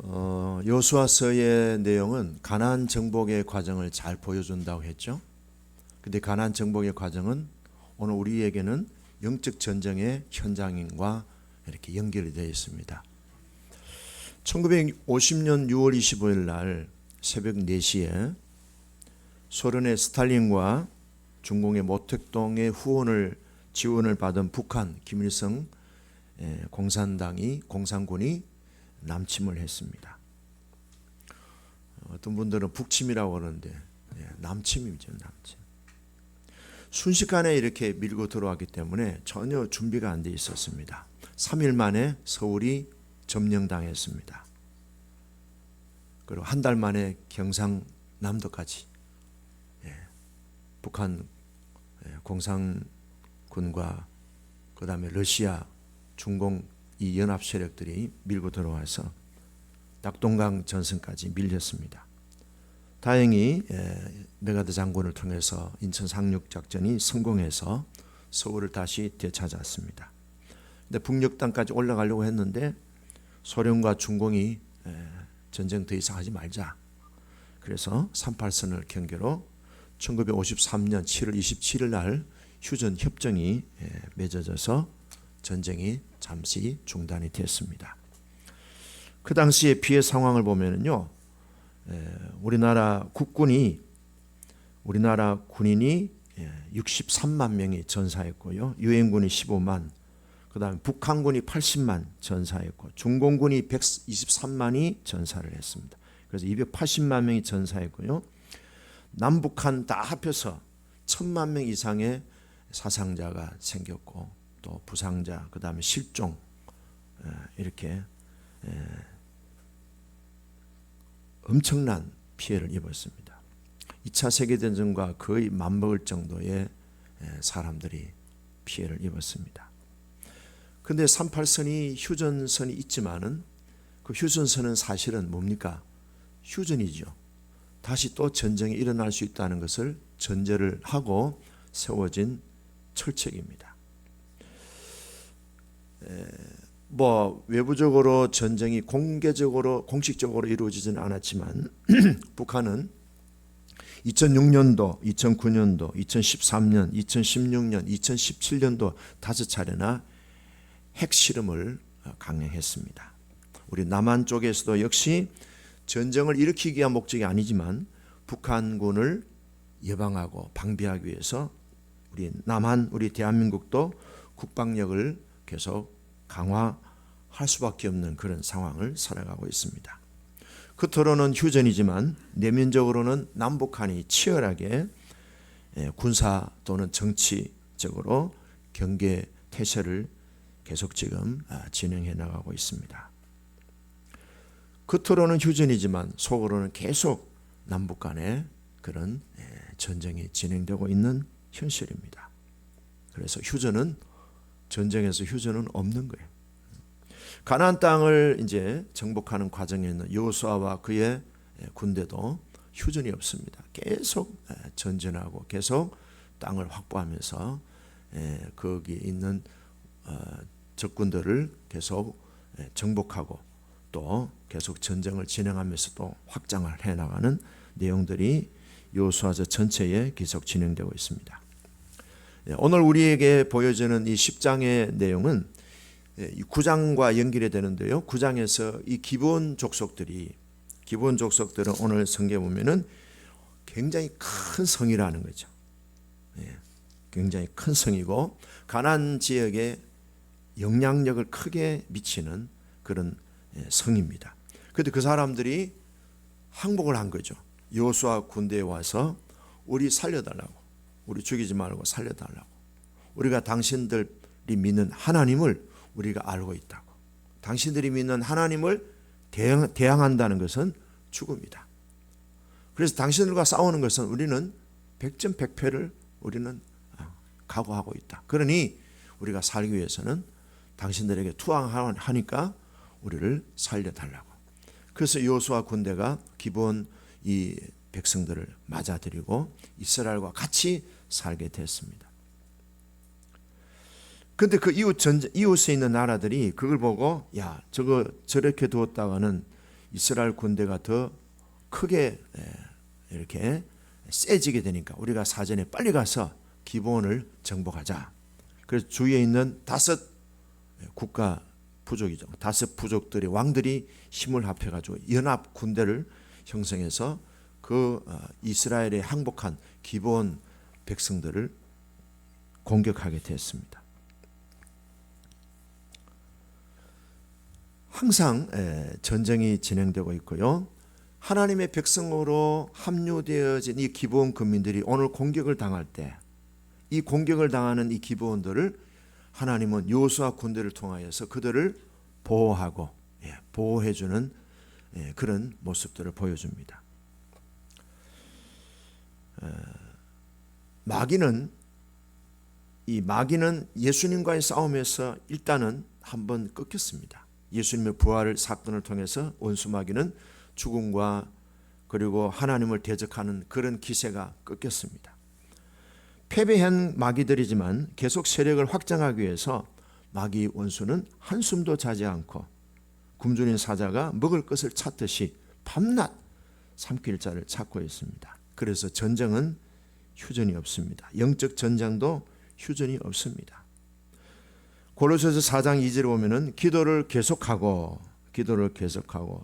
여호수아서의 내용은 가나안 정복의 과정을 잘 보여준다고 했죠. 근데 가나안 정복의 과정은 오늘 우리에게는 영적 전쟁의 현장과 이렇게 연결이 되어 있습니다. 1950년 6월 25일 날 새벽 4시에 소련의 스탈린과 중공의 모택동의 지원을 받은 북한 김일성 공산군이 남침을 했습니다. 어떤 분들은 북침이라고 하는데 남침이죠. 남침. 순식간에 이렇게 밀고 들어왔기 때문에 전혀 준비가 안 돼 있었습니다. 3일 만에 서울이 점령당했습니다. 그리고 한 달 만에 경상남도까지 북한 공산군과 그 다음에 러시아, 중공 이 연합 세력들이 밀고 들어와서 낙동강 전선까지 밀렸습니다. 다행히 메가드 장군을 통해서 인천 상륙 작전이 성공해서 서울을 다시 되찾았습니다. 근데 북녘 땅까지 올라가려고 했는데 소련과 중공이 전쟁 더 이상 하지 말자. 그래서 38선을 경계로 1953년 7월 27일 날 휴전 협정이 맺어져서 전쟁이 잠시 중단이 됐습니다. 그 당시의 피해 상황을 보면요, 우리나라 군인이 63만 명이 전사했고요, 유엔군이 15만, 그 다음에 북한군이 80만 전사했고 중공군이 123만이 전사를 했습니다. 그래서 280만 명이 전사했고요, 남북한 다 합해서 1000만 명 이상의 사상자가 생겼고 또 부상자, 그 다음에 실종, 이렇게 엄청난 피해를 입었습니다. 2차 세계대전과 거의 맞먹을 정도의 사람들이 피해를 입었습니다. 그런데 38선이 휴전선이 있지만은 그 휴전선은 사실은 뭡니까? 휴전이죠. 다시 또 전쟁이 일어날 수 있다는 것을 전제를 하고 세워진 철책입니다. 외부적으로 전쟁이 공식적으로 이루어지지는 않았지만 북한은 2006년도, 2009년도, 2013년, 2016년, 2017년도 5차례나 핵실험을 강행했습니다. 우리 남한 쪽에서도 역시 전쟁을 일으키기 위한 목적이 아니지만 북한군을 예방하고 방비하기 위해서 우리 대한민국도 국방력을 계속 강화할 수밖에 없는 그런 상황을 살아가고 있습니다. 겉으로는 휴전이지만 내면적으로는 남북한이 치열하게 군사 또는 정치적으로 경계 태세를 계속 지금 진행해 나가고 있습니다. 겉으로는 휴전이지만 속으로는 계속 남북 간에 그런 전쟁이 진행되고 있는 현실입니다. 그래서 전쟁에서 휴전은 없는 거예요. 가나안 땅을 이제 정복하는 과정에 있는 여호수아와 그의 군대도 휴전이 없습니다. 계속 전진하고 계속 땅을 확보하면서 거기 있는 적군들을 계속 정복하고 또 계속 전쟁을 진행하면서 또 확장을 해나가는 내용들이 여호수아서 전체에 계속 진행되고 있습니다. 오늘 우리에게 보여지는 이 10장의 내용은 9장과 연결이 되는데요. 9장에서 이 기본 족속들은 오늘 성경에 보면은 굉장히 큰 성이라는 거죠. 굉장히 큰 성이고 가나안 지역에 영향력을 크게 미치는 그런 성입니다. 그런데 그 사람들이 항복을 한 거죠. 여호수아 군대에 와서 우리 살려달라고, 우리 죽이지 말고 살려달라고, 우리가 당신들이 믿는 하나님을 우리가 알고 있다고, 당신들이 믿는 하나님을 대항한다는 것은 죽음이다. 그래서 당신들과 싸우는 것은 우리는 백전백패를 우리는 각오하고 있다. 그러니 우리가 살기 위해서는 당신들에게 투항하니까 우리를 살려달라고. 그래서 여호수아 군대가 기본 이 백성들을 맞아들이고 이스라엘과 같이 살게 됐습니다. 그런데 그 이웃에 있는 나라들이 그걸 보고 저렇게 두었다가는 이스라엘 군대가 더 크게 이렇게 세지게 되니까 우리가 사전에 빨리 가서 기브온을 정복하자. 그래서 주위에 있는 5 국가 부족이죠. 5 부족들의 왕들이 힘을 합해가지고 연합 군대를 형성해서 그 이스라엘에 항복한 기브온 백성들을 공격하게 됐습니다. 항상 전쟁이 진행되고 있고요. 하나님의 백성으로 합류되어진 이 기브온 군민들이 오늘 공격을 당할 때 이 공격을 당하는 이 기브온들을 하나님은 여호수아 군대를 통하여서 그들을 보호하고 보호해주는 그런 모습들을 보여줍니다. 마귀는 예수님과의 싸움에서 일단은 한번 꺾였습니다. 예수님의 부활 사건을 통해서 원수 마귀는 죽음과 그리고 하나님을 대적하는 그런 기세가 꺾였습니다. 패배한 마귀들이지만 계속 세력을 확장하기 위해서 마귀 원수는 한숨도 자지 않고 굶주린 사자가 먹을 것을 찾듯이 밤낮 삼킬 자를 찾고 있습니다. 그래서 전쟁은 휴전이 없습니다. 영적 전쟁도 휴전이 없습니다. 고로새서 4장 2절에 보면은 기도를 계속하고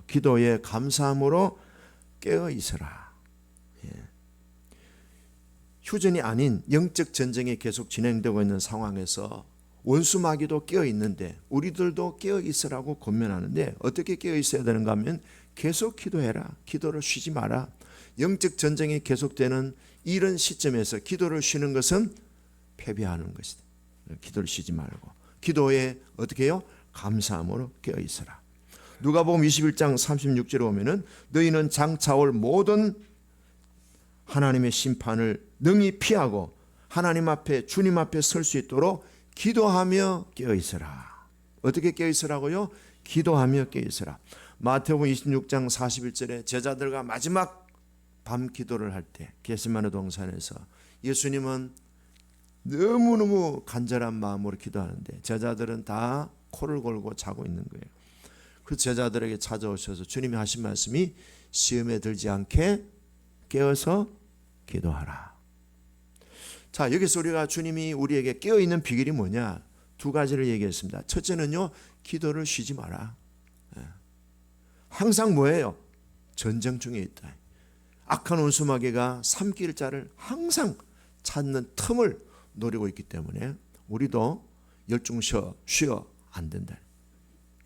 기도에 감사함으로 깨어 있으라. 휴전이 아닌 영적 전쟁이 계속 진행되고 있는 상황에서 원수 마귀도 깨어 있는데 우리들도 깨어 있으라고 권면하는데 어떻게 깨어 있어야 되는가 하면 계속 기도해라. 기도를 쉬지 마라. 영적 전쟁이 계속되는 이런 시점에서 기도를 쉬는 것은 패배하는 것이다. 기도를 쉬지 말고 기도에 어떻게 해요? 감사함으로 깨어 있으라. 누가복음 21장 36절에 보면은 너희는 장차 올 모든 하나님의 심판을 능히 피하고 하나님 앞에 주님 앞에 설 수 있도록 기도하며 깨어 있으라. 어떻게 깨어 있으라고요? 기도하며 깨어 있으라. 마태복음 26장 41절에 제자들과 마지막 밤 기도를 할 때 겟세마네 동산에서 예수님은 너무너무 간절한 마음으로 기도하는데 제자들은 다 코를 골고 자고 있는 거예요. 그 제자들에게 찾아오셔서 주님이 하신 말씀이 시험에 들지 않게 깨어서 기도하라. 자, 여기서 우리가 주님이 우리에게 깨어있는 비결이 뭐냐? 2가지를 얘기했습니다. 첫째는요, 기도를 쉬지 마라. 항상 뭐예요? 전쟁 중에 있다. 악한 원수 마귀가 삼킬 자를 항상 찾는 틈을 노리고 있기 때문에 우리도 열중 쉬어 안 된다.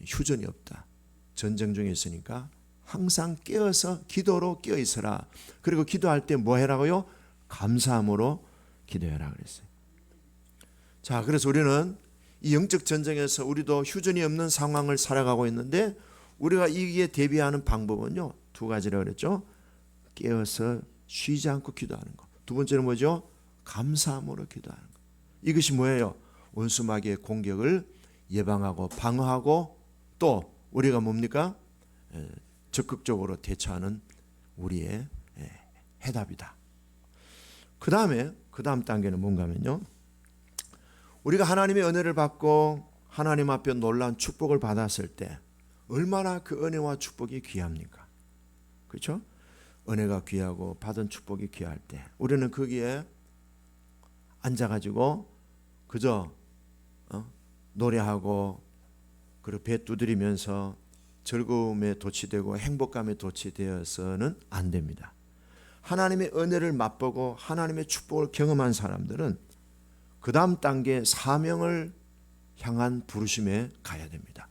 휴전이 없다. 전쟁 중에 있으니까 항상 깨어서 기도로 깨어 있어라. 그리고 기도할 때 뭐 해라고요? 감사함으로 기도해라 그랬어요. 자, 그래서 우리는 이 영적 전쟁에서 우리도 휴전이 없는 상황을 살아가고 있는데 우리가 이기에 대비하는 방법은요, 2가지라고 그랬죠. 깨어서 쉬지 않고 기도하는 것. 2번째는 뭐죠? 감사함으로 기도하는 것. 이것이 뭐예요? 원수 마귀의 공격을 예방하고 방어하고 또 우리가 뭡니까? 적극적으로 대처하는 우리의 해답이다. 그 다음 단계는 뭔가 하면요, 우리가 하나님의 은혜를 받고 하나님 앞에 놀라운 축복을 받았을 때 얼마나 그 은혜와 축복이 귀합니까? 그렇죠? 은혜가 귀하고 받은 축복이 귀할 때 우리는 거기에 앉아가지고 그저 노래하고 그리고 배 두드리면서 즐거움에 도취되고 행복감에 도취되어서는 안 됩니다. 하나님의 은혜를 맛보고 하나님의 축복을 경험한 사람들은 그 다음 단계 사명을 향한 부르심에 가야 됩니다.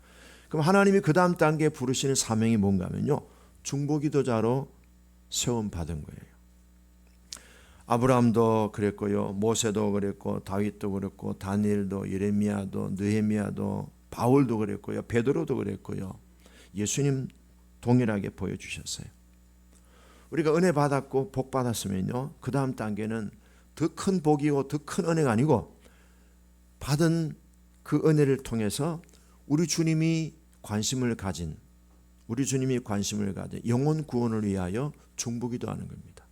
그럼 하나님이 그 다음 단계에 부르시는 사명이 뭔가 하면요, 중보기도자로 세움받은 거예요. 아브라함도 그랬고요, 모세도 그랬고, 다윗도 그랬고, 다니엘도, 예레미야도, 느헤미야도, 바울도 그랬고요, 베드로도 그랬고요. 예수님 동일하게 보여주셨어요. 우리가 은혜 받았고 복 받았으면요, 그 다음 단계는 더 큰 복이고 더 큰 은혜가 아니고 받은 그 은혜를 통해서 우리 주님이 관심을 가진 영혼 구원을 위하여 중보기도 하는 겁니다.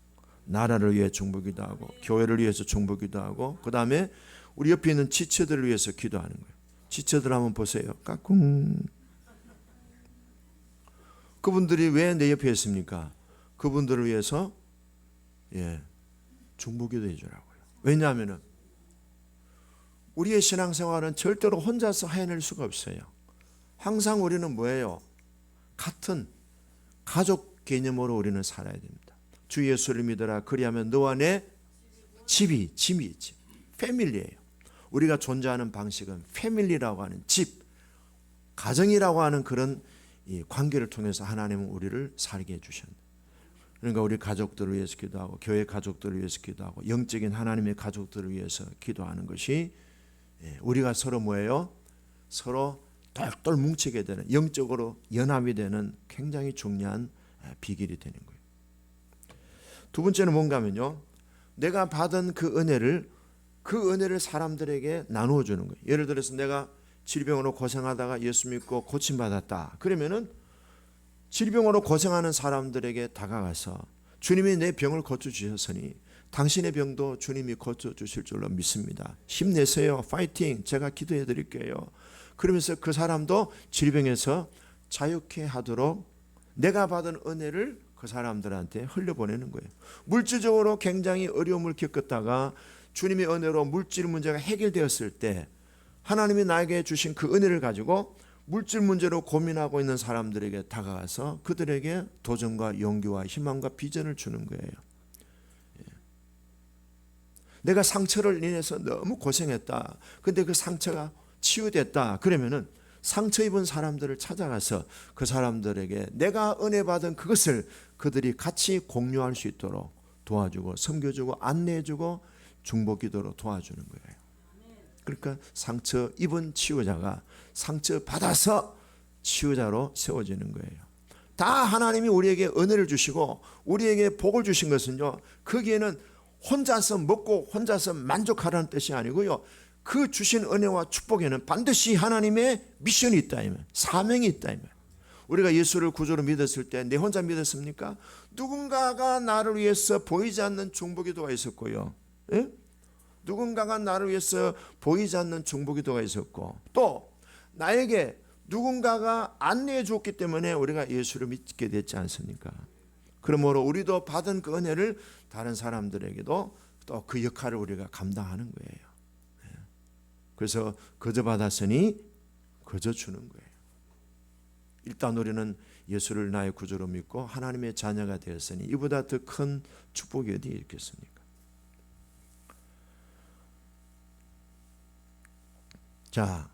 나라를 위해 중보기도 하고 교회를 위해서 중보기도 하고 그 다음에 우리 옆에 있는 지체들을 위해서 기도하는 거예요. 지체들 한번 보세요. 까꿍. 그분들이 왜 내 옆에 있습니까? 그분들을 위해서 중보기도 해주라고요. 왜냐하면 우리의 신앙생활은 절대로 혼자서 해낼 수가 없어요. 항상 우리는 뭐예요? 같은 가족 개념으로 우리는 살아야 됩니다. 주 예수를 믿어라. 그리하면 너와 내 집이 있지. 패밀리예요. 우리가 존재하는 방식은 패밀리라고 하는 집, 가정이라고 하는 그런 이 관계를 통해서 하나님은 우리를 살게 해주셨네. 그러니까 우리 가족들을 위해서 기도하고 교회 가족들을 위해서 기도하고 영적인 하나님의 가족들을 위해서 기도하는 것이 우리가 서로 뭐예요? 서로 똘똘 뭉치게 되는, 영적으로 연합이 되는 굉장히 중요한 비결이 되는 거예요. 두 번째는 뭔가 하면요, 내가 받은 그 은혜를 사람들에게 나누어 주는 거예요. 예를 들어서 내가 질병으로 고생하다가 예수 믿고 고침받았다. 그러면은 질병으로 고생하는 사람들에게 다가가서 주님이 내 병을 고쳐주셨으니 당신의 병도 주님이 고쳐주실 줄로 믿습니다. 힘내세요. 파이팅. 제가 기도해 드릴게요. 그러면서 그 사람도 질병에서 자유케 하도록 내가 받은 은혜를 그 사람들한테 흘려보내는 거예요. 물질적으로 굉장히 어려움을 겪었다가 주님의 은혜로 물질 문제가 해결되었을 때 하나님이 나에게 주신 그 은혜를 가지고 물질 문제로 고민하고 있는 사람들에게 다가가서 그들에게 도전과 용기와 희망과 비전을 주는 거예요. 내가 상처를 인해서 너무 고생했다. 근데 그 상처가 치유됐다. 그러면은 상처 입은 사람들을 찾아가서 그 사람들에게 내가 은혜 받은 그것을 그들이 같이 공유할 수 있도록 도와주고 섬겨주고 안내해주고 중보기도로 도와주는 거예요. 그러니까 상처 입은 치유자가 상처 받아서 치유자로 세워지는 거예요. 다 하나님이 우리에게 은혜를 주시고 우리에게 복을 주신 것은요, 거기에는 혼자서 먹고 혼자서 만족하라는 뜻이 아니고요, 그 주신 은혜와 축복에는 반드시 하나님의 미션이 있다, 사명이 있다. 우리가 예수를 구주로 믿었을 때 내 혼자 믿었습니까? 누군가가 나를 위해서 보이지 않는 중보기도가 있었고요, 누군가가 나를 위해서 보이지 않는 중보기도가 있었고, 또 나에게 누군가가 안내해 주었기 때문에 우리가 예수를 믿게 됐지 않습니까? 그러므로 우리도 받은 그 은혜를 다른 사람들에게도 또 그 역할을 우리가 감당하는 거예요. 그래서 거저 받았으니 거저 주는 거예요. 일단 우리는 예수를 나의 구주로 믿고 하나님의 자녀가 되었으니 이보다 더 큰 축복이 어디 있겠습니까? 자,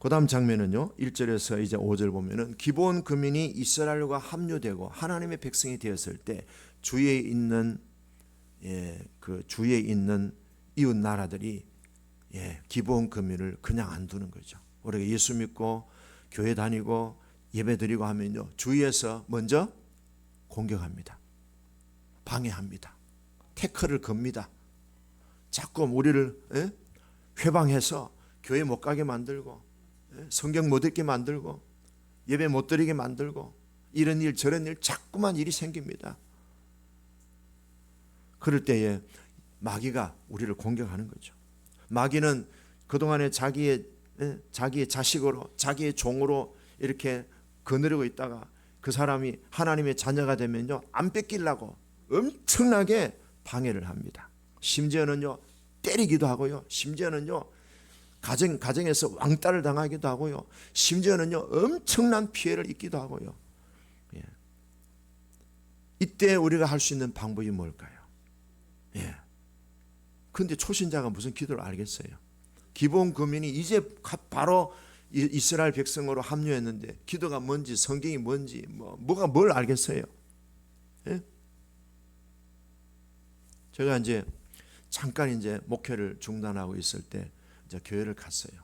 그 다음 장면은요, 1절에서 이제 5절 보면은 기본 금민이 이스라엘과 합류되고 하나님의 백성이 되었을 때 주위에 있는 그 주위에 있는 이웃 나라들이 기본 금민을 그냥 안 두는 거죠. 우리가 예수 믿고 교회 다니고 예배 드리고 하면요, 주위에서 먼저 공격합니다. 방해합니다. 태클을 겁니다. 자꾸 우리를 회방해서 교회 못 가게 만들고 성경 못 읽게 만들고 예배 못 드리게 만들고 이런 일 저런 일 자꾸만 일이 생깁니다. 그럴 때에 마귀가 우리를 공격하는 거죠. 마귀는 그동안에 자기의 자식으로 자기의 종으로 이렇게 거느리고 있다가 그 사람이 하나님의 자녀가 되면요, 안 뺏기려고 엄청나게 방해를 합니다. 심지어는요, 때리기도 하고요, 심지어는요, 가정에서 왕따를 당하기도 하고요, 심지어는요, 엄청난 피해를 입기도 하고요. 이때 우리가 할 수 있는 방법이 뭘까요? 그런데 초신자가 무슨 기도를 알겠어요? 기본 금민이 이제 바로 이스라엘 백성으로 합류했는데 기도가 뭔지 성경이 뭔지 뭐가 뭘 알겠어요? 제가 이제 잠깐 이제 목회를 중단하고 있을 때 이제 교회를 갔어요.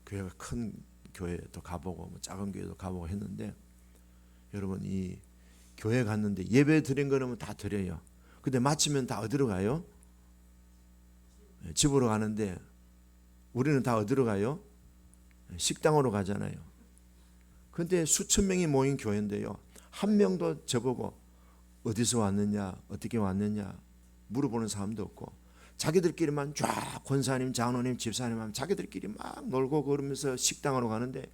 교회가 큰 교회도 가보고 뭐 작은 교회도 가보고 했는데, 여러분 이 교회 갔는데 예배 드린 거는 다 드려요. 근데 마치면 다 어디로 가요? 집으로 가는데 우리는 다 어디로 가요? 식당으로 가잖아요. 근데 수천 명이 모인 교회인데요, 한 명도 저보고 어디서 왔느냐, 어떻게 왔느냐 물어보는 사람도 없고, 자기들끼리만 쫙 권사님, 장로님, 집사님 하면 자기들끼리 막 놀고 그러면서 식당으로 가는데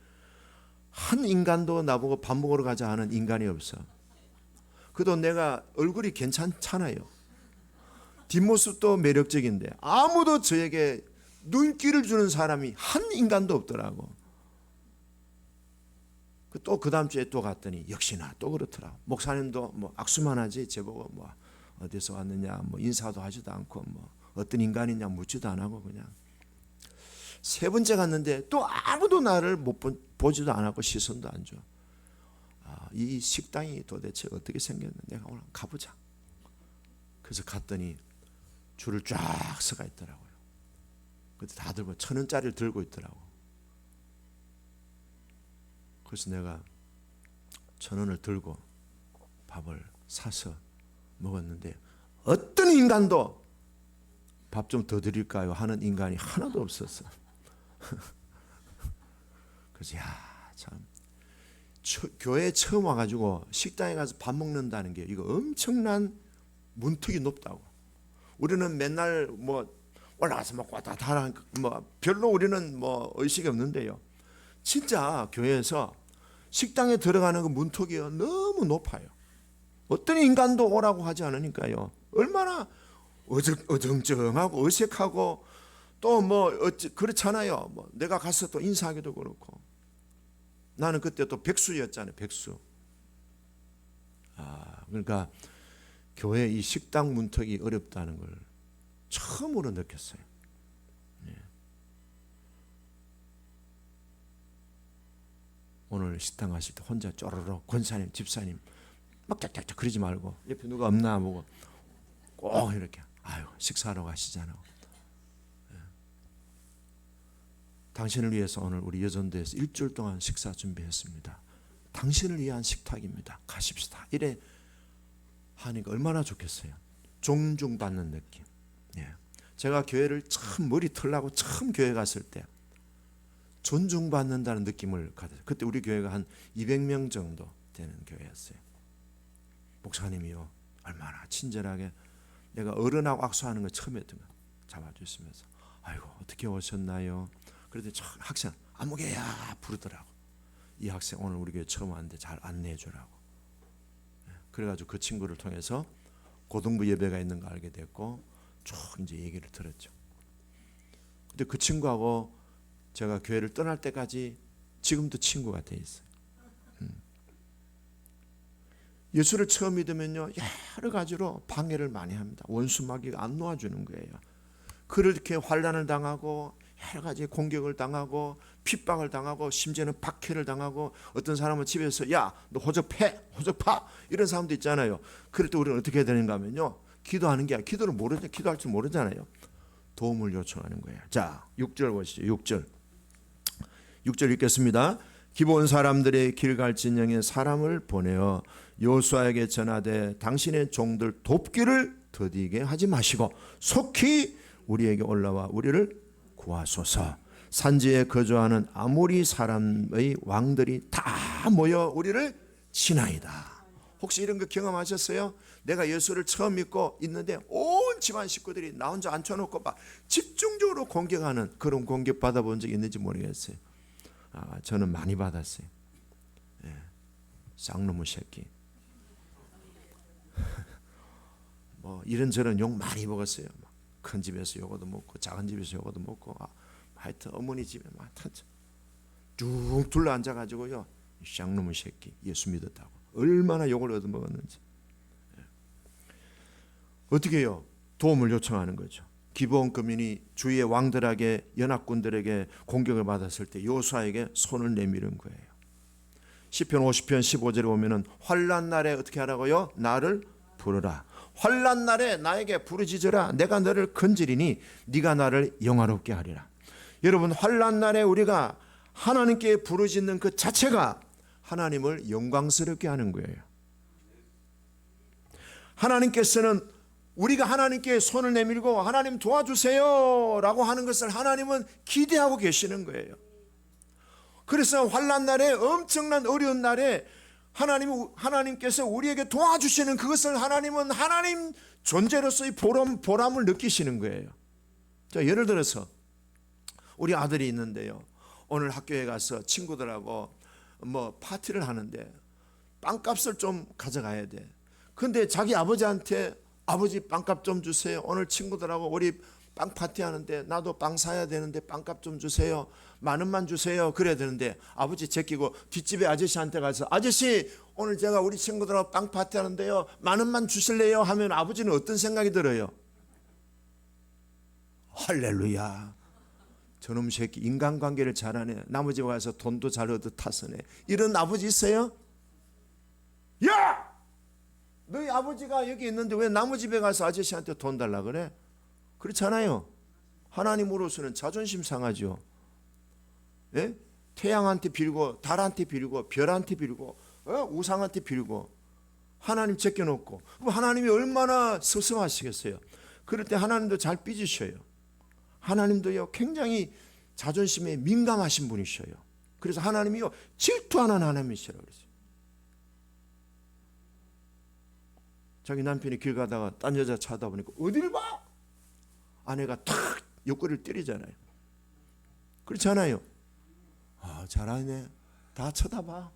한 인간도 나보고 밥 먹으러 가자 하는 인간이 없어. 그래도 내가 얼굴이 괜찮잖아요. 뒷모습도 매력적인데 아무도 저에게 눈길을 주는 사람이 한 인간도 없더라고. 또 그 다음 주에 또 갔더니 역시나 또 그렇더라고. 목사님도 뭐 악수만 하지 저보고 뭐 어디서 왔느냐 뭐 인사도 하지도 않고 뭐 어떤 인간이냐 묻지도 안 하고 그냥. 세 번째 갔는데 또 아무도 나를 보지도 않았고 시선도 안 줘. 이 식당이 도대체 어떻게 생겼는데 내가 오늘 가보자. 그래서 갔더니 줄을 쫙 서가 있더라고요. 그때 다들 뭐 1,000원짜리를 들고 있더라고. 그래서 내가 1,000원을 들고 밥을 사서 먹었는데 어떤 인간도 밥 좀 더 드릴까요 하는 인간이 하나도 없었어. 그래서 참 교회에 처음 와가지고 식당에 가서 밥 먹는다는 게 이거 엄청난 문턱이 높다고. 우리는 맨날 뭐 올라가서 먹고 왔다 갔다 하니까 뭐 별로 우리는 뭐 의식이 없는데요. 진짜 교회에서 식당에 들어가는 그 문턱이 너무 높아요. 어떤 인간도 오라고 하지 않으니까요. 얼마나 어정쩡하고 어색하고 또 뭐 그렇잖아요. 뭐 내가 가서 또 인사하기도 그렇고. 나는 그때 또 백수였잖아요. 백수. 그러니까 교회 이 식당 문턱이 어렵다는 걸 처음으로 느꼈어요. 네. 오늘 식당 가실 때 혼자 쪼르륵 권사님, 집사님 막 짝짝짝 그러지 말고 옆에 누가 없나 보고 꼭 이렇게 식사하러 가시잖아. 네. 당신을 위해서 오늘 우리 여전도에서 일주일 동안 식사 준비했습니다. 당신을 위한 식탁입니다. 가십시다. 이래 하니까 얼마나 좋겠어요. 존중받는 느낌. 예. 제가 교회를 처음 머리 털라고 처음 교회 갔을 때 존중받는다는 느낌을 가졌어요. 그때 우리 교회가 한 200명 정도 되는 교회였어요. 목사님이요 얼마나 친절하게 내가 어른하고 악수하는 거 처음 했던 거 잡아주시면서 아이고 어떻게 오셨나요? 그래도 학생 아무개야 부르더라고. 이 학생 오늘 우리 교회 처음 왔는데 잘 안내해 주라고. 그래가지고 그 친구를 통해서 고등부 예배가 있는 거 알게 됐고 쭉 이제 얘기를 들었죠. 근데 그 친구하고 제가 교회를 떠날 때까지 지금도 친구가 돼 있어요. 예수를 처음 믿으면요 여러 가지로 방해를 많이 합니다. 원수 마귀가 안 놓아주는 거예요. 그렇게 환난을 당하고 여러 가지 공격을 당하고 핍박을 당하고 심지어는 박해를 당하고 어떤 사람은 집에서 야 너 호적파 이런 사람도 있잖아요. 그럴 때 우리는 어떻게 해야 되는가 하면요 기도하는 게 아니라 기도를 기도할 줄 모르잖아요. 도움을 요청하는 거예요. 자 6절 보시죠. 6절 읽겠습니다. 기본 사람들의 길갈 진영에 사람을 보내어 여호수아에게 전하되 당신의 종들 돕기를 더디게 하지 마시고 속히 우리에게 올라와 우리를 구하소서. 산지에 거주하는 아모리 사람의 왕들이 다 모여 우리를 치나이다. 혹시 이런 거 경험하셨어요? 내가 예수를 처음 믿고 있는데 온 집안 식구들이 나 혼자 앉혀놓고 막 집중적으로 공격하는 그런 공격 받아본 적 있는지 모르겠어요. 저는 많이 받았어요. 예. 쌍놈의 새끼. 뭐 이런저런 욕 많이 먹었어요. 큰 집에서 요거도 먹고 작은 집에서 요거도 먹고 하여튼 어머니 집에 막 쭉 둘러 앉아가지고요 쌍놈의 새끼 예수 믿었다고 얼마나 욕을 얻어먹었는지. 어떻게 해요? 도움을 요청하는 거죠. 기브온 거민이 주위의 왕들에게 연합군들에게 공격을 받았을 때 여호수아에게 손을 내미는 거예요. 시편 50편 15절에 보면은 환난 날에 어떻게 하라고요? 나를 부르라. 환난 날에 나에게 부르짖으라. 내가 너를 건지리니 네가 나를 영화롭게 하리라. 여러분 환난 날에 우리가 하나님께 부르짖는 그 자체가 하나님을 영광스럽게 하는 거예요. 하나님께서는 우리가 하나님께 손을 내밀고 하나님 도와주세요 라고 하는 것을 하나님은 기대하고 계시는 거예요. 그래서 환난 날에 엄청난 어려운 날에 하나님께서 우리에게 도와주시는 그것을 하나님은 하나님 존재로서의 보람을 느끼시는 거예요. 자, 예를 들어서 우리 아들이 있는데요. 오늘 학교에 가서 친구들하고 뭐 파티를 하는데 빵값을 좀 가져가야 돼. 근데 자기 아버지한테 아버지 빵값 좀 주세요. 오늘 친구들하고 우리 빵 파티 하는데 나도 빵 사야 되는데 빵값 좀 주세요. 10,000원만 주세요. 그래야 되는데 아버지 제끼고 뒷집에 아저씨한테 가서 아저씨 오늘 제가 우리 친구들하고 빵 파티 하는데요. 10,000원만 주실래요? 하면 아버지는 어떤 생각이 들어요? 할렐루야. 저놈 새끼 인간관계를 잘하네. 나머지 와서 돈도 잘 얻어 타서네. 이런 아버지 있어요? 야! 너희 아버지가 여기 있는데 왜 남의 집에 가서 아저씨한테 돈 달라 그래? 그렇잖아요. 하나님으로서는 자존심 상하죠. 예? 태양한테 빌고 달한테 빌고 별한테 빌고 우상한테 빌고 하나님 제껴놓고 그럼 하나님이 얼마나 섭섭하시겠어요. 그럴 때 하나님도 잘 삐지셔요. 하나님도요 굉장히 자존심에 민감하신 분이셔요. 그래서 하나님이요 질투하는 하나님이시라고 그랬어요. 자기 남편이 길 가다가 딴 여자 쳐다보니까 어딜 봐? 아내가 탁 옆구리를 때리잖아요. 그렇잖아요. 아 잘하네. 다 쳐다봐.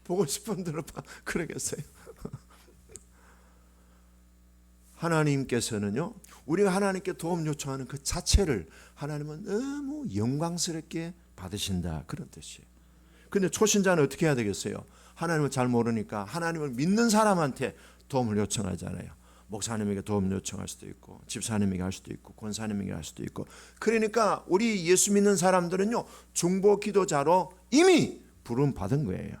보고 싶은 대로 봐. 그러겠어요. 하나님께서는요 우리가 하나님께 도움 요청하는 그 자체를 하나님은 너무 영광스럽게 받으신다 그런 뜻이에요. 근데 초신자는 어떻게 해야 되겠어요? 하나님을 잘 모르니까 하나님을 믿는 사람한테 도움을 요청하잖아요. 목사님에게 도움 요청할 수도 있고 집사님에게 할 수도 있고 권사님에게 할 수도 있고. 그러니까 우리 예수 믿는 사람들은요 중보 기도자로 이미 부름 받은 거예요.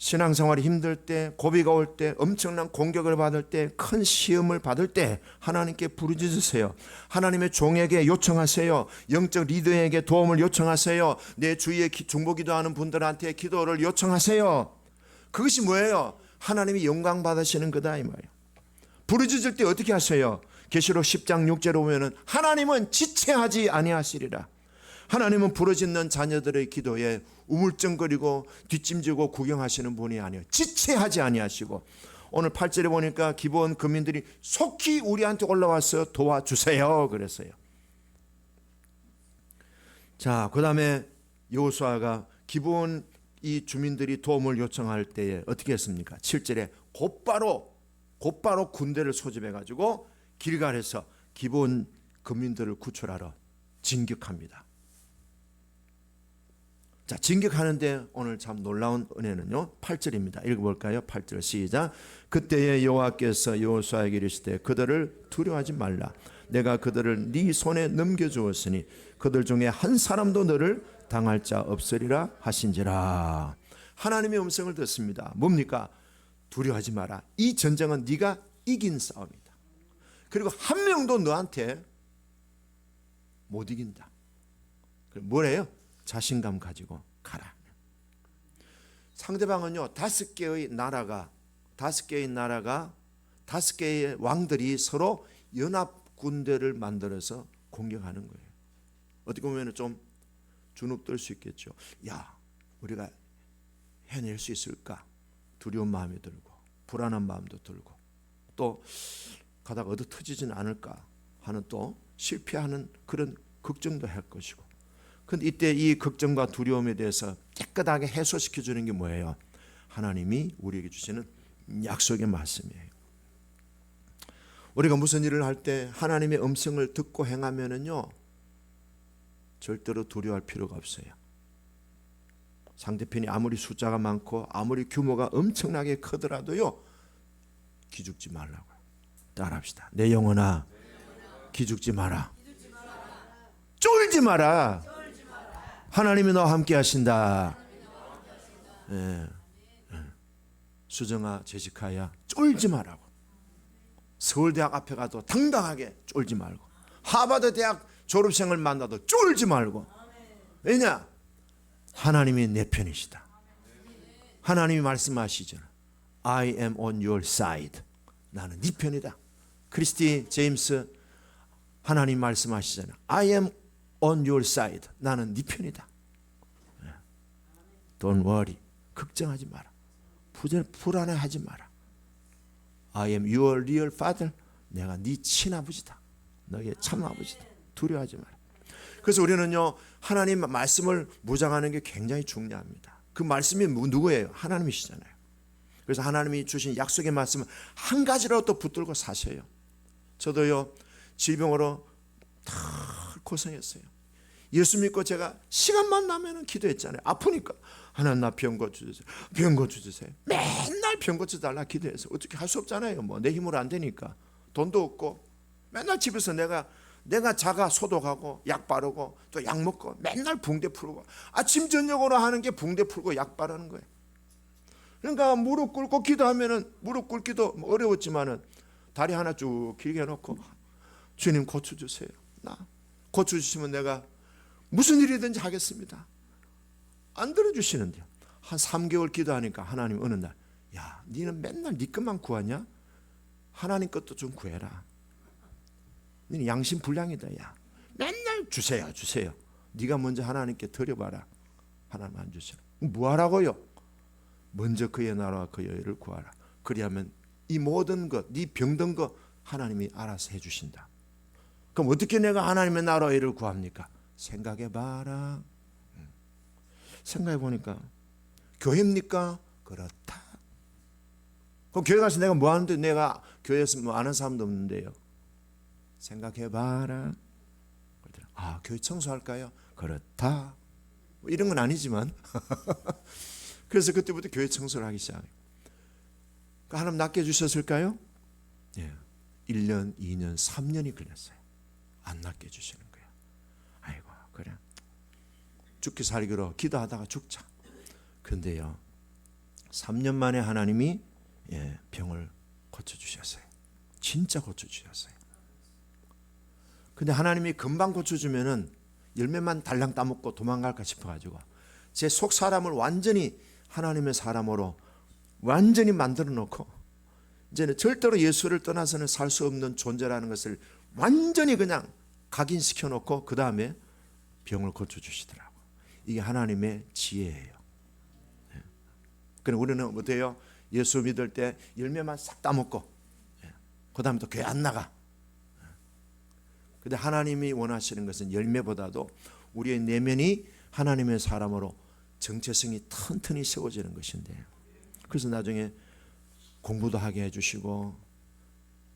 신앙생활이 힘들 때, 고비가 올 때, 엄청난 공격을 받을 때, 큰 시험을 받을 때 하나님께 부르짖으세요. 하나님의 종에게 요청하세요. 영적 리더에게 도움을 요청하세요. 내 주위에 중보기도하는 분들한테 기도를 요청하세요. 그것이 뭐예요? 하나님이 영광 받으시는 거다 이 말이에요. 부르짖을 때 어떻게 하세요? 계시록 10장 6절에 보면은 하나님은 지체하지 아니하시리라. 하나님은 부르짖는 자녀들의 기도에 우물쩡거리고 뒷짐지고 구경하시는 분이 아니에요. 지체하지 아니하시고 오늘 8절에 보니까 기브온 거민들이 속히 우리한테 올라와서 도와주세요 그랬어요. 자, 그 다음에 여호수아가 기브온 이 주민들이 도움을 요청할 때에 어떻게 했습니까? 7절에 곧바로 군대를 소집해 가지고 길갈에서 기브온 거민들을 구출하러 진격합니다. 자, 진격하는데 오늘 참 놀라운 은혜는요 8절입니다. 읽어볼까요? 8절 시작. 그때에 여호와께서 여호수아에게 이르시되 그들을 두려워하지 말라. 내가 그들을 네 손에 넘겨주었으니 그들 중에 한 사람도 너를 당할 자 없으리라 하신지라. 하나님의 음성을 듣습니다. 뭡니까? 두려워하지 마라. 이 전쟁은 네가 이긴 싸움이다. 그리고 한 명도 너한테 못 이긴다. 뭐래요? 자신감 가지고 가라. 상대방은요 5개의 나라가 5개의 왕들이 서로 연합 군대를 만들어서 공격하는 거예요. 어떻게 보면 좀 주눅들 수 있겠죠. 야, 우리가 해낼 수 있을까? 두려운 마음이 들고 불안한 마음도 들고 또 가다가 얻어 터지진 않을까 하는 또 실패하는 그런 걱정도 할 것이고. 근데 이때 이 걱정과 두려움에 대해서 깨끗하게 해소시켜 주는 게 뭐예요? 하나님이 우리에게 주시는 약속의 말씀이에요. 우리가 무슨 일을 할 때 하나님의 음성을 듣고 행하면은요 절대로 두려워할 필요가 없어요. 상대편이 아무리 숫자가 많고 아무리 규모가 엄청나게 크더라도요 기죽지 말라고요. 따라합시다. 내 영혼아 기죽지 마라. 쫄지 마라. 하나님이 너와 함께 하신다. 수정아 제시카야 쫄지 말라고. 서울대학 앞에 가도 당당하게 쫄지 말고 하버드 대학 졸업생을 만나도 쫄지 말고. 왜냐? 하나님이 내 편이시다. 하나님이 말씀하시잖아. I am on your side. 나는 네 편이다. 크리스티 제임스 하나님 말씀하시잖아. I am on your side. 나는 네 편이다. Don't worry. 걱정하지 마라. 불안해하지 마라. I am your real father. 내가 네 친아버지다. 너의 참아버지다. 두려워하지 마라. 그래서 우리는요, 하나님 말씀을 묵상하는 게 굉장히 중요합니다. 그 말씀이 누구예요? 하나님이시잖아요. 그래서 하나님이 주신 약속의 말씀을 한 가지라도 또 붙들고 사셔요. 저도요, 질병으로 다 고생했어요. 예수 믿고 제가 시간만 나면 기도했잖아요. 아프니까 하나님 나 병 고쳐주세요. 병 고쳐주세요. 맨날 병 고쳐달라 기도해서 어떻게 할 수 없잖아요. 뭐 내 힘으로 안 되니까. 돈도 없고 맨날 집에서 내가 자가 소독하고 약 바르고 또 약 먹고 맨날 붕대 풀고 아침 저녁으로 하는 게 붕대 풀고 약 바르는 거예요. 그러니까 무릎 꿇고 기도하면은 무릎 꿇기도 어려웠지만은 다리 하나 쭉 길게 해놓고 주님 고쳐주세요. 나 고쳐주시면 내가 무슨 일이든지 하겠습니다. 안 들어주시는데요. 한 3개월 기도하니까 하나님 어느 날, 야, 니는 맨날 니 것만 구하냐? 하나님 것도 좀 구해라. 니는 양심 불량이다. 야, 맨날 주세요. 네가 먼저 하나님께 드려봐라. 하나님 안 주시라. 뭐 하라고요? 먼저 그의 나라와 그의 의를 구하라. 그리하면 이 모든 것, 네 병든 것 하나님이 알아서 해주신다. 그럼 어떻게 내가 하나님의 나라와 의를 구합니까? 생각해봐라. 생각해보니까 교회입니까? 그렇다. 그럼 교회 가서 내가 뭐 하는데, 내가 교회에서 뭐 아는 사람도 없는데요. 생각해봐라. 아, 교회 청소할까요? 그렇다. 뭐 이런 건 아니지만 그래서 그때부터 교회 청소를 하기 시작해요. 하나님 낫게 해주셨을까요? 예. 1년, 2년, 3년이 걸렸어요. 안 낫게 해주시는 거예요. 아이고, 그래. 죽기 살기로 기도하다가 죽자. 근데요, 3년 만에 하나님이 병을 고쳐주셨어요. 진짜 고쳐주셨어요. 근데 하나님이 금방 고쳐주면은 열매만 달랑 따먹고 도망갈까 싶어가지고 제 속 사람을 완전히 하나님의 사람으로 완전히 만들어 놓고 이제는 절대로 예수를 떠나서는 살 수 없는 존재라는 것을 완전히 그냥 각인시켜 놓고 그 다음에 병을 고쳐주시더라고. 이게 하나님의 지혜예요. 그럼 우리는 어때요? 예수 믿을 때 열매만 싹 따먹고 그 다음에 또 교회 안 나가. 근데 하나님이 원하시는 것은 열매보다도 우리의 내면이 하나님의 사람으로 정체성이 튼튼히 세워지는 것인데, 그래서 나중에 공부도 하게 해주시고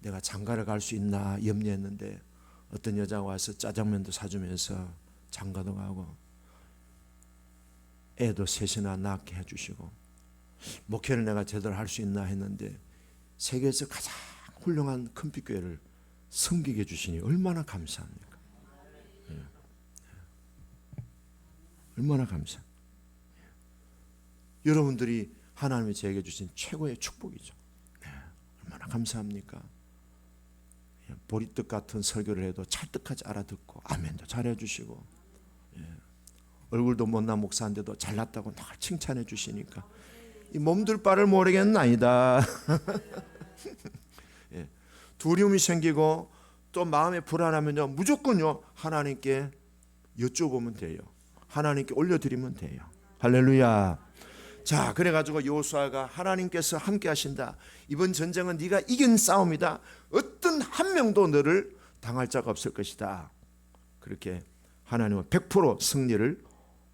내가 장가를 갈 수 있나 염려했는데 어떤 여자가 와서 짜장면도 사주면서 장가도 가고 애도 셋이나 낳게 해주시고 목회를 내가 제대로 할 수 있나 했는데 세계에서 가장 훌륭한 큰빛교회를 섬기게 해주시니 얼마나 감사합니까? 얼마나 감사합니까? 여러분들이 하나님이 제게 주신 최고의 축복이죠. 얼마나 감사합니까? 보리떡 같은 설교를 해도 찰떡같이 알아듣고 아멘도 잘해 주시고 얼굴도 못난 목사인데도 잘났다고 날 칭찬해 주시니까 이 몸둘 바를 모르겠는 아니다. 두려움이 생기고 또 마음에 불안하면요, 무조건요 하나님께 여쭤보면 돼요. 하나님께 올려드리면 돼요. 할렐루야. 자, 그래가지고 여호수아가 하나님께서 함께 하신다. 이번 전쟁은 네가 이긴 싸움이다. 어떤 한 명도 너를 당할 자가 없을 것이다. 그렇게 하나님은 100% 승리를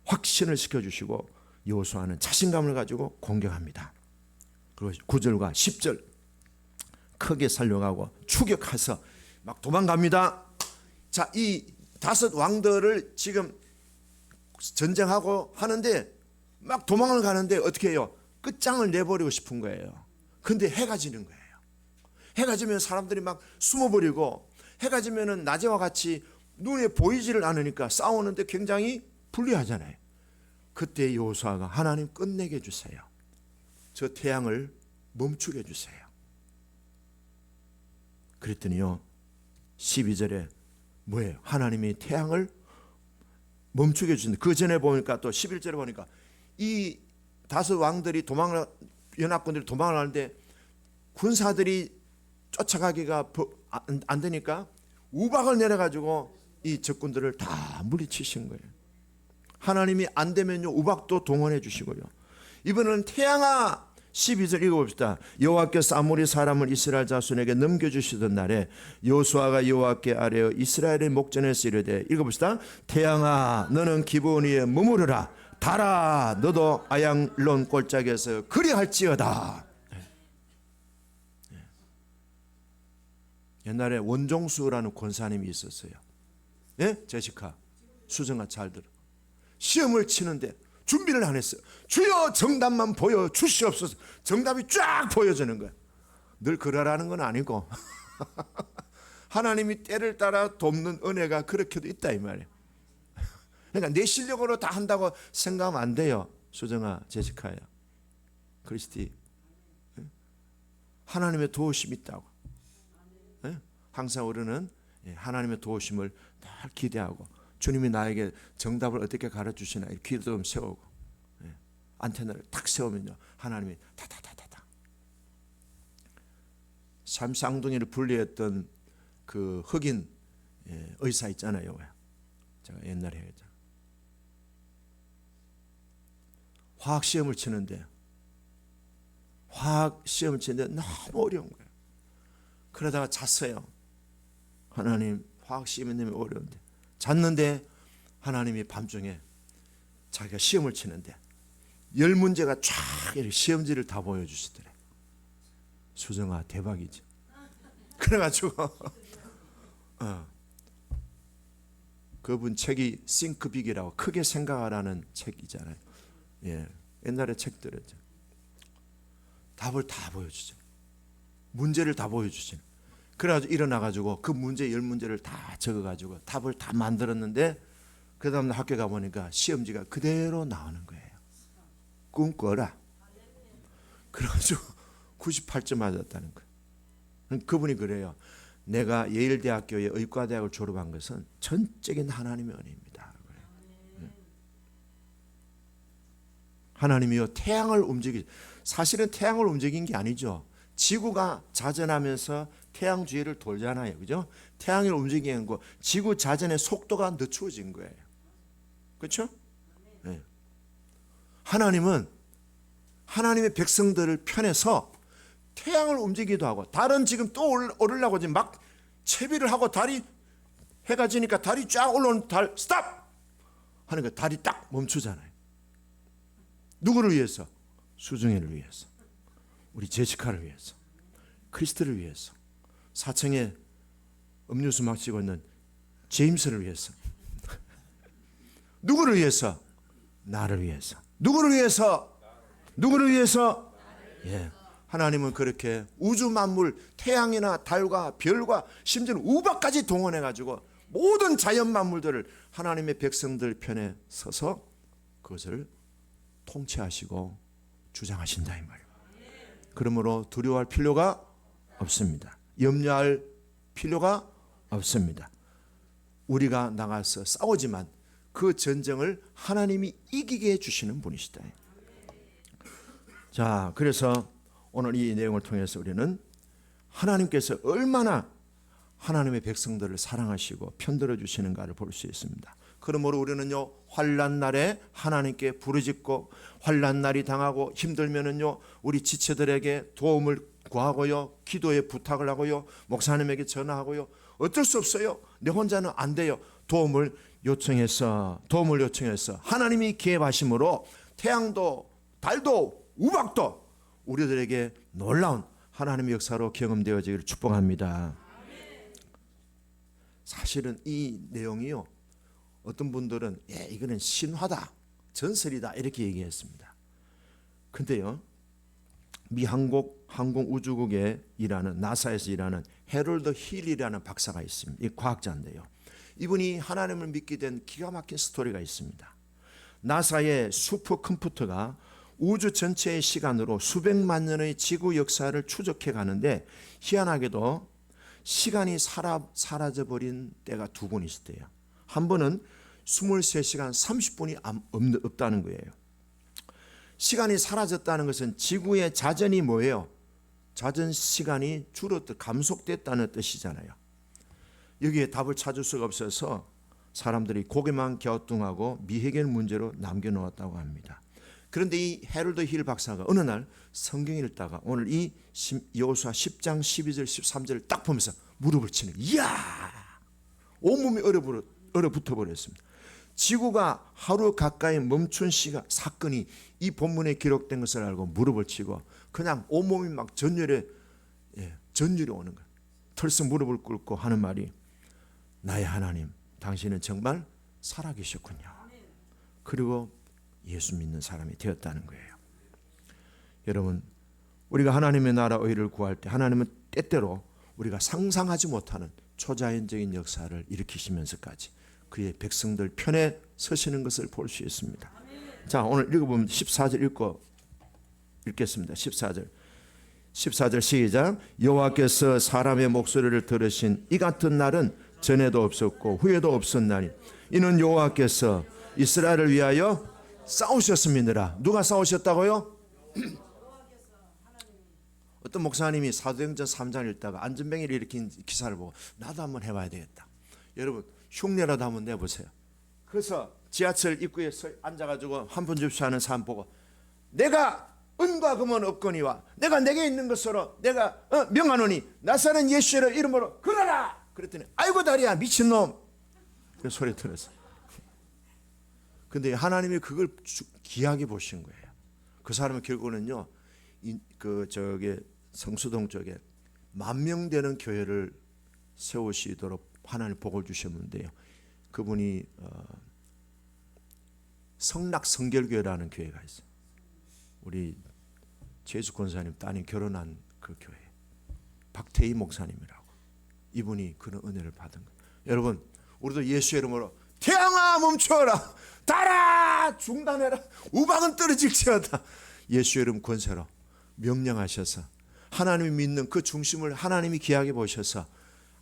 확신을 시켜주시고 여호수아는 자신감을 가지고 공격합니다. 그리고 9절과 10절 크게 살려가고 추격해서 막 도망갑니다. 자, 이 5 왕들을 지금 전쟁하고 하는데 막 도망을 가는데 어떻게 해요? 끝장을 내버리고 싶은 거예요. 근데 해가 지는 거예요. 해가 지면 사람들이 막 숨어버리고, 해가 지면은 낮에와 같이 눈에 보이지를 않으니까 싸우는데 굉장히 불리하잖아요. 그때 여호수아가 하나님 끝내게 해주세요. 저 태양을 멈추게 해주세요. 그랬더니요 12절에 뭐예요? 하나님이 태양을 멈추게 해주신다. 그 전에 보니까 또 11절에 보니까 이 5 왕들이 연합군들이 도망을 하는데 군사들이 쫓아가기가 안 되니까 우박을 내려가지고 이 적군들을 다 물리치신 거예요. 하나님이 안 되면요 우박도 동원해 주시고요. 이번에는 태양아 12절 읽어봅시다. 여호와께서 아모리 사람을 이스라엘 자손에게 넘겨주시던 날에 여호수아가 여호와께 아뢰어 이스라엘의 목전에서 이르되, 읽어봅시다. 태양아 너는 기브온 위에 머무르라. 달아 너도 아얄론 골짜기에서 그리할지어다. 옛날에 원종수라는 권사님이 있었어요. 예? 제시카, 수정아 잘 들어. 시험을 치는데 준비를 안 했어요. 주여 정답만 보여주시옵소서. 정답이 쫙 보여지는 거야. 늘 그러라는 건 아니고 하나님이 때를 따라 돕는 은혜가 그렇게도 있다 이 말이에요. 그러니까 내 실력으로 다 한다고 생각하면 안 돼요. 수정아, 제시카야, 크리스티. 하나님의 도우심이 있다고. 항상 우리는 하나님의 도우심을 늘 기대하고, 주님이 나에게 정답을 어떻게 가르쳐주시나 기도 좀 세우고, 안테나를 탁 세우면요 하나님이 다다다다다. 쌍둥이를 분리했던 그 흑인 의사 있잖아요. 제가 옛날에 했잖아요. 화학 시험을 치는데 너무 어려운 거예요. 그러다가 잤어요. 하나님, 화학 시험이 너무 어려운데. 잤는데 하나님이 밤중에 자기가 시험을 치는데 10문제가 쫙 이렇게 시험지를 다 보여주시더래. 수정아, 대박이죠. 그래가지고 그분 책이 싱크빅이라고, 크게 생각하라는 책이잖아요. 옛날에 책들이죠. 답을 다 보여주죠. 문제를 다 보여주죠. 그래가지고 일어나가지고 그 문제 10문제를 다 적어가지고 답을 다 만들었는데, 그 다음날 학교 가보니까 시험지가 그대로 나오는 거예요. 꿈꿔라. 그래가지고 98점 맞았다는 거예요. 그분이 그래요. 내가 예일대학교의 의과대학을 졸업한 것은 전적인 하나님의 은혜입니다. 하나님이요 태양을 사실은 태양을 움직인 게 아니죠. 지구가 자전하면서 태양 주위를 돌잖아요. 그죠? 태양을 움직이는 거, 지구 자전의 속도가 늦춰진 거예요. 그렇죠? 네. 하나님은 하나님의 백성들을 편에서 태양을 움직이기도 하고, 달은 지금 또 오르려고 지금 막 채비를 하고, 달이 해가 지니까 달이 쫙 올라오는 달 스탑 하는 거, 달이 딱 멈추잖아요. 누구를 위해서? 수정이를 위해서, 우리 제시카를 위해서, 크리스트를 위해서, 4층에 음료수 마시고 있는 제임스를 위해서. 누구를 위해서? 나를 위해서. 누구를 위해서? 누구를 위해서? 하나님은 그렇게 우주 만물, 태양이나 달과 별과 심지어 우박까지 동원해가지고 모든 자연 만물들을 하나님의 백성들 편에 서서 그것을 통치하시고 주장하신다 이 말이에요. 그러므로 두려워할 필요가 없습니다. 염려할 필요가 없습니다. 우리가 나가서 싸우지만 그 전쟁을 하나님이 이기게 해주시는 분이시다. 자, 그래서 오늘 이 내용을 통해서 우리는 하나님께서 얼마나 하나님의 백성들을 사랑하시고 편들어 주시는가를 볼 수 있습니다. 그러므로 우리는요, 환난 날에 하나님께 부르짖고, 환난 날이 당하고 힘들면은요, 우리 지체들에게 도움을 구하고요, 기도에 부탁을 하고요, 목사님에게 전화하고요. 어쩔 수 없어요. 내 혼자는 안 돼요. 도움을 요청해서 하나님이 기회하심으로 태양도 달도 우박도 우리들에게 놀라운 하나님의 역사로 경험되어지기를 축복합니다. 사실은 이 내용이요, 어떤 분들은 이거는 신화다, 전설이다 이렇게 얘기했습니다. 근데요, 미 항공우주국에 일하는, 나사에서 일하는 해롤드 힐이라는 박사가 있습니다. 이 과학자인데요, 이분이 하나님을 믿게 된 기가 막힌 스토리가 있습니다. 나사의 슈퍼컴퓨터가 우주 전체의 시간으로 수백만 년의 지구 역사를 추적해 가는데, 희한하게도 시간이 사라져버린 때가 두 번 있었대요. 한 번은 23시간 30분이 없다는 거예요. 시간이 사라졌다는 것은 지구의 자전이 뭐예요? 자전 시간이 감속됐다는 뜻이잖아요. 여기에 답을 찾을 수가 없어서 사람들이 고개만 갸우뚱하고 미해결 문제로 남겨놓았다고 합니다. 그런데 이 헤럴드 힐 박사가 어느 날 성경 읽다가 오늘 이 여호수아 10장 12절 13절을 딱 보면서 무릎을 치는, 이야, 온몸이 얼어붙어 버렸습니다. 지구가 하루 가까이 멈춘 사건이 이 본문에 기록된 것을 알고 무릎을 치고 그냥 온몸이 막 전율이 오는 거예요. 털썩 무릎을 꿇고 하는 말이, 나의 하나님, 당신은 정말 살아계셨군요. 그리고 예수 믿는 사람이 되었다는 거예요. 여러분, 우리가 하나님의 나라 의를 구할 때 하나님은 때때로 우리가 상상하지 못하는 초자연적인 역사를 일으키시면서까지 그의 백성들 편에 서시는 것을 볼 수 있습니다. 자, 오늘 읽어보면 14절 읽겠습니다. 14절 시작. 여호와께서 사람의 목소리를 들으신 이 같은 날은 전에도 없었고 후에도 없었나니 이는 여호와께서 이스라엘을 위하여 싸우셨음이니라. 누가 싸우셨다고요? 어떤 목사님이 사도행전 3장 읽다가 안전뱅이를 일으킨 기사를 보고 나도 한번 해봐야 되겠다. 여러분, 흉내라도 한번 내보세요. 그래서 지하철 입구에 앉아가지고 한 푼 줍시 하는 사람 보고, 내가 은과 금은 없거니와 내가 내게 있는 것으로 내가 명하노니 나사렛 예수의 이름으로 걸어라. 그랬더니 아이고 다리야, 미친놈, 그 소리 들었어요. 근데 하나님이 그걸 귀하게 보신 거예요. 그 사람은 결국은요, 성수동 쪽에 10,000명 되는 교회를 세우시도록 하나님 복을 주셨는데요. 그분이 성락성결교회라는 교회가 있어요. 우리 최수 권사님 따님 결혼한 그 교회, 박태희 목사님이라고, 이분이 그런 은혜를 받은 거예요. 여러분, 우리도 예수의 이름으로 태양아 멈춰라, 달아 중단해라, 우박은 떨어질지어다, 예수의 이름 권세로 명령하셔서 하나님이 믿는 그 중심을 하나님이 귀하게 보셔서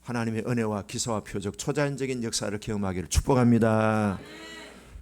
하나님의 은혜와 기사와 표적 초자연적인 역사를 경험하기를 축복합니다.